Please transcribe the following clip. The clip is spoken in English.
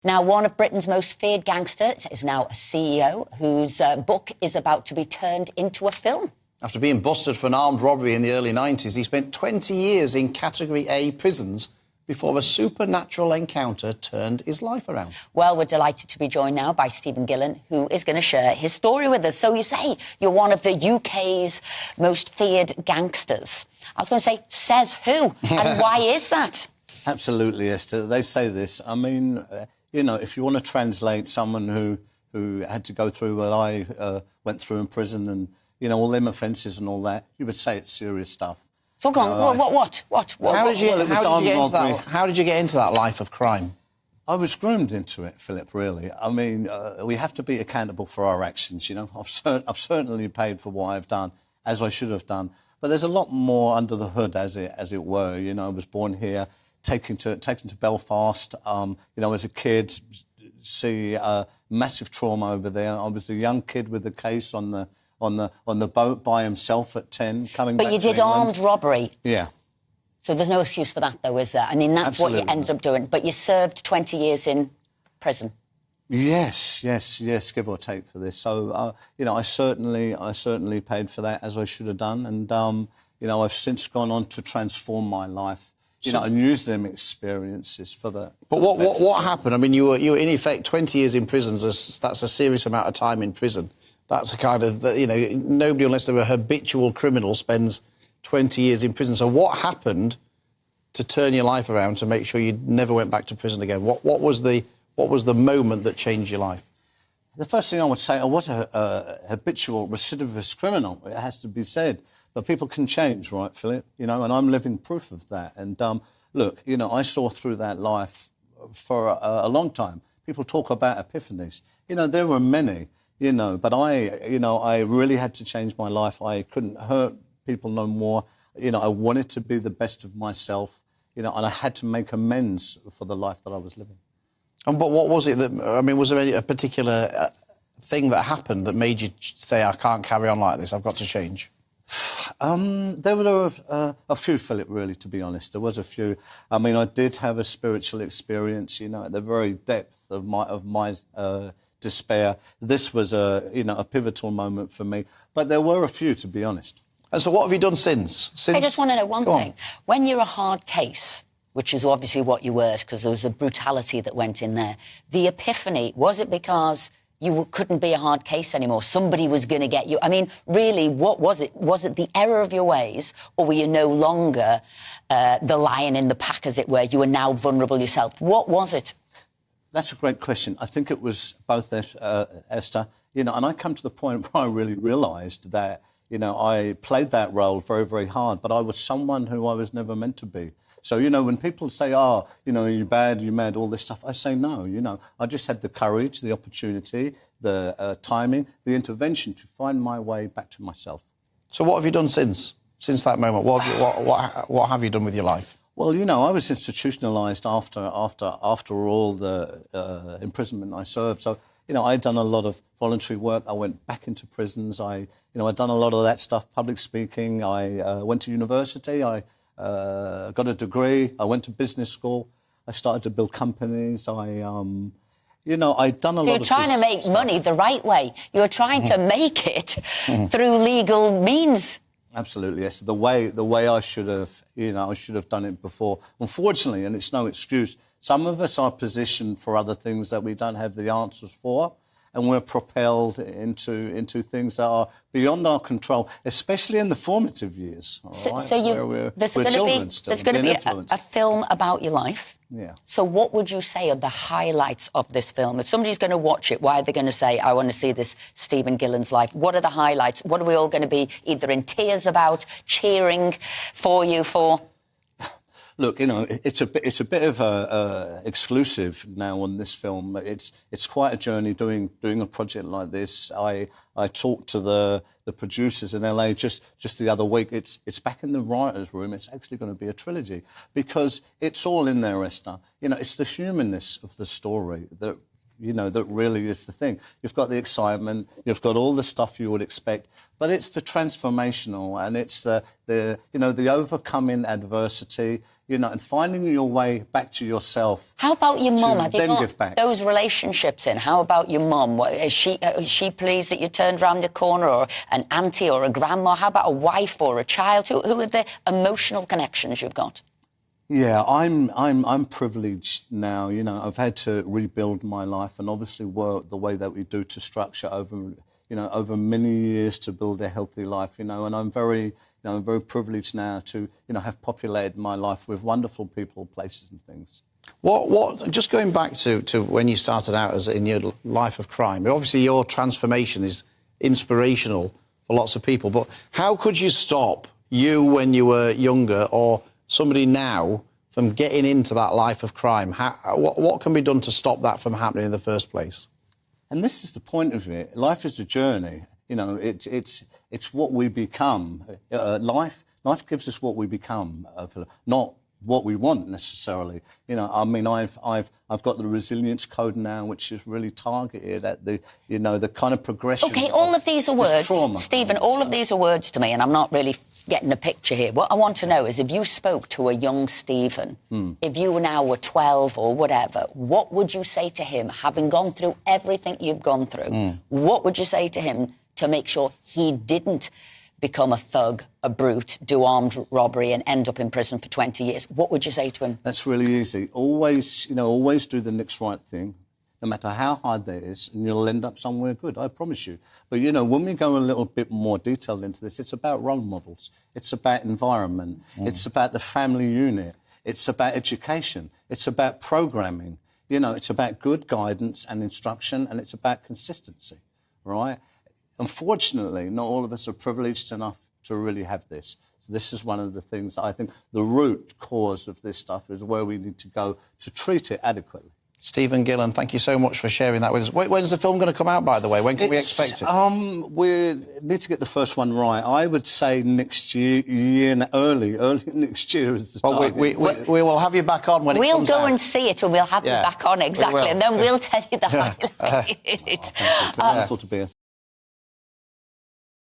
Now, one of Britain's most feared gangsters is now a CEO whose book is about to be turned into a film. After being busted for an armed robbery in the early 90s, he spent 20 years in Category A prisons before a supernatural encounter turned his life around. Well, we're delighted to be joined now by Stephen Gillen, who is going to share his story with us. So you say you're one of the UK's most feared gangsters. I was going to say, says who? And why is that? Absolutely, Esther. They say this. I mean, you know, if you want to translate someone who had to go through what I went through in prison and, you know, all them offences and all that, you would say it's serious stuff. So go on, what? How did you get into that life of crime? I was groomed into it, Philip, really. I mean, we have to be accountable for our actions, you know. I've certainly paid for what I've done, as I should have done. But there's a lot more under the hood, as it were. You know, I was born here, taken to Belfast, you know, as a kid, see massive trauma over there. I was a young kid with a case on the boat by himself at 10, coming back to England. But you did armed robbery. Yeah. So there's no excuse for that, though, is there? I mean, that's Absolutely. What you ended up doing. But you served 20 years in prison. Yes, give or take for this. So, you know, I certainly paid for that, as I should have done. And, you know, I've since gone on to transform my life, you know, and use them experiences for the... But what happened? I mean, you were in effect 20 years in prison. That's a serious amount of time in prison. That's a kind of, you know, nobody, unless they're a habitual criminal, spends 20 years in prison. So what happened to turn your life around to make sure you never went back to prison again? What was the moment that changed your life? The first thing I would say, I was a habitual recidivist criminal, it has to be said. But people can change, right, Philip? You know, and I'm living proof of that. And, look, you know, I saw through that life for a long time. People talk about epiphanies. You know, there were many. You know, but I really had to change my life. I couldn't hurt people no more. You know, I wanted to be the best of myself, you know, and I had to make amends for the life that I was living. But what was it that, I mean, was there a particular thing that happened that made you say, I can't carry on like this, I've got to change? There were a few, Philip, really, to be honest. There was a few. I mean, I did have a spiritual experience, you know, at the very depth of my despair. This was a pivotal moment for me. But there were a few, to be honest. And so what have you done since? I just want to know one thing. When you're a hard case, which is obviously what you were, because there was a brutality that went in there, the epiphany, was it because you couldn't be a hard case anymore? Somebody was going to get you. I mean, really, what was it? Was it the error of your ways, or were you no longer the lion in the pack, as it were? You were now vulnerable yourself. What was it? That's a great question. I think it was both, Esther. You know, and I come to the point where I really realised that, you know, I played that role very, very hard, but I was someone who I was never meant to be. So, you know, when people say, oh, you know, you're bad, you're mad, all this stuff, I say no, you know. I just had the courage, the opportunity, the timing, the intervention to find my way back to myself. So what have you done since that moment? What have you done with your life? Well, you know, I was institutionalised after all the imprisonment I served. So, you know, I'd done a lot of voluntary work. I went back into prisons. I'd done a lot of that stuff, public speaking. I went to university. I got a degree. I went to business school. I started to build companies. I'd done a lot of So you're trying to make money the right way. You're trying to make it through legal means. Absolutely, yes. The way I should have, you know, I should have done it before. Unfortunately, and it's no excuse, some of us are positioned for other things that we don't have the answers for, and we're propelled into things that are beyond our control, especially in the formative years. There's going to be a film about your life. Yeah. So what would you say are the highlights of this film? If somebody's going to watch it, why are they going to say, I want to see this Stephen Gillen's life? What are the highlights? What are we all going to be either in tears about, cheering for you for? Look, you know, it's a bit of a exclusive now on this film. It's quite a journey doing a project like this. I talked to the producers in LA just the other week. It's back in the writers' room. It's actually going to be a trilogy because it's all in there, Esther. You know, it's the humanness of the story that, you know, that really is the thing. You've got the excitement, you've got all the stuff you would expect, but it's the transformational and it's the overcoming adversity. you know, and finding your way back to yourself. How about your mum? Have you then give got back. those relationships in? How about your mum? Is she pleased that you turned around the corner, or an auntie or a grandma? How about a wife or a child? Who are the emotional connections you've got? Yeah, I'm privileged now. You know, I've had to rebuild my life, and obviously work the way that we do to structure over many years to build a healthy life. You know, and I'm very privileged now to have populated my life with wonderful people, places, and things. What? Just going back to when you started out as in your life of crime. Obviously, your transformation is inspirational for lots of people. But how could you stop you when you were younger, or somebody now, from getting into that life of crime? What can be done to stop that from happening in the first place? And this is the point of it. Life is a journey. You know, it's what we become. Life gives us what we become, not what we want necessarily. You know, I mean, I've got the resilience code now, which is really targeted at the kind of progression. Okay, all of these are words, trauma, Stephen. All of these are words to me, and I'm not really getting a picture here. What I want to know is, if you spoke to a young Stephen, if you now were 12 or whatever, what would you say to him, having gone through everything you've gone through? What would you say to him to make sure he didn't become a thug, a brute, do armed robbery and end up in prison for 20 years? What would you say to him? That's really easy. Always do the next right thing, no matter how hard that is, and you'll end up somewhere good, I promise you. But, when we go a little bit more detailed into this, it's about role models. It's about environment. It's about the family unit. It's about education. It's about programming. It's about good guidance and instruction, and it's about consistency, right? Unfortunately, not all of us are privileged enough to really have this. So this is one of the things that I think the root cause of this stuff is where we need to go to treat it adequately. Stephen Gillen, thank you so much for sharing that with us. When's the film going to come out, by the way? When can we expect it? We need to get the first one right. I would say next year, early next year is the time. We will have you back on when it comes out. We'll go and see it, and we'll have you back on, exactly, and then we'll tell you the highlights. It's wonderful to be here.